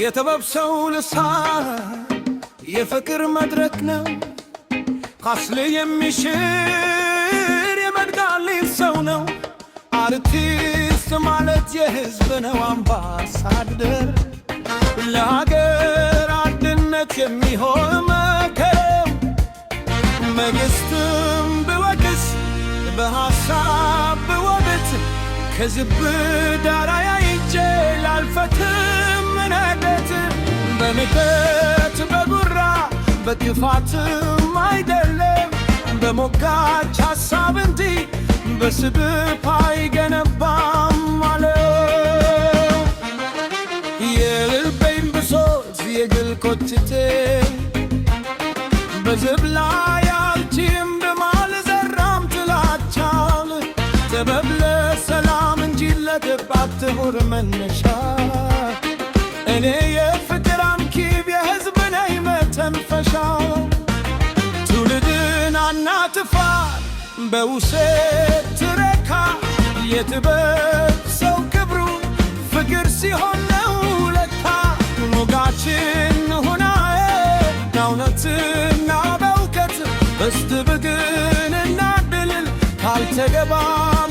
የጥበብ ሰው ልሳን የፍቅር መድረክ ነው። ካስል የሚሽር የመድጋሊት ሰው ነው። አርቲስት ማለት የሕዝብ ነው አምባሳደር። ለሀገር አንድነት የሚሆን መከረው። መንግሥትም ብወቅስ በሐሳብ ብወብት ከዝብት ዳራያ ይጄ ላልፈትም ነደት። በንቀት በጉራ በክፋትም አይደለም በሞጋች ሐሳብ እንጂ በስድብ አይገነባም አለው። የልቤን ብሶት የግል ኮትቴ በዝብ ላይ አልችም በማልዘራም ትላቻል። ጥበብ ለሰላም እንጂ ለግብ አትሁን መነሻ። እኔ የፍቅር አንኪብ የሕዝብ ነኝ መተንፈሻ። ትውልድን አናጥፋት በውሸት ትረካ። የጥበብ ሰው ክብሩ ፍቅር ሲሆን ነው ለካ። ሞጋችን ሆናዬ በእውነትና በእውቀት በስትብግንና ድልል ካልተገባ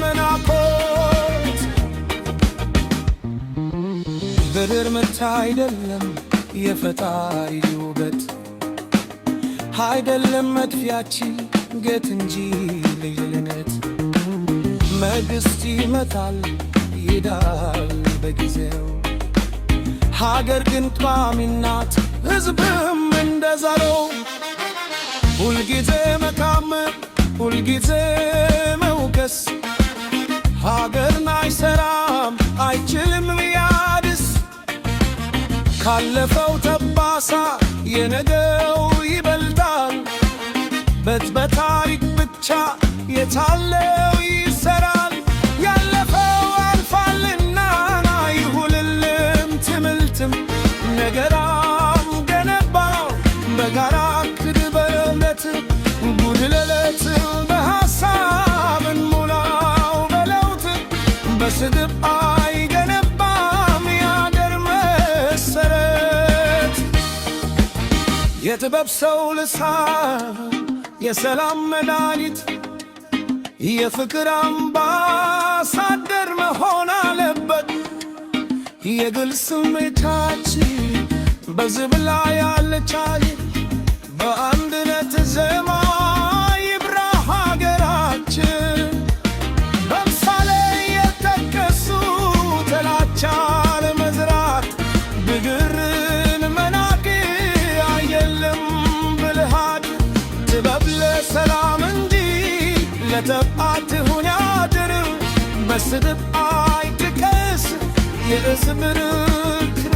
መናኮት። ብድር ምርት አይደለም የፈጣሪ ውበት፣ አይደለም መጥፊያችን ገት እንጂ ልጅነት። መንግሥት ይመጣል ይሄዳል በጊዜው፣ ሀገር ግን ቋሚ ናት ሕዝብም እንደ ዛሬው። ሁልጊዜ መቃመር ሁልጊዜ መውቀስ ሀገርን አይሰራም አይችልም ሊያድስ። ካለፈው ጠባሳ የነገው ይበልጣል። በታሪክ ብቻ የታለው ይሰራል። ያለፈው አልፏልና ይሁንልን ትምልትም ነገራም ገነባው በጋራ ክድ በእምነት ጉድለለት በሐሳብ እንሙላው በለውጥ። በስድብ አይገነባም የአገር መሰረት። የጥበብ ሰው ልሳን የሰላም መድኃኒት የፍቅር አምባሳደር መሆን አለበት። የግል ስሜታችን በዝብ ላይ ያለቻይ በአንድነት ዜማ ይብራ ሀገራችን። በምሳሌ የተጠቀሱ ጥላቻን መዝራት ብግርን መናቅ አየለም ብልሃት። ጥበብ ለሰላም እንጂ ለጠብ አትሁን ያድር። በስድብ አይጥቀስ የሕዝብ ክርክር።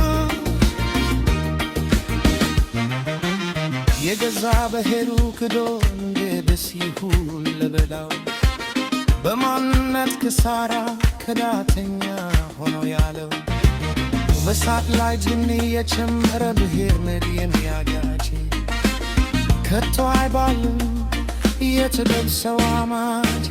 የገዛ ብሔሩ ክዶ እንዴትስ ይሁን ለበላው። በማንነት ክሳራ ከዳተኛ ሆኖ ያለው። በሳት ላይ ጅኒ የጨመረ ብሔር ምድ የሚያጋጭ ከቶ አይባልም የጥበብ ሰው አማች።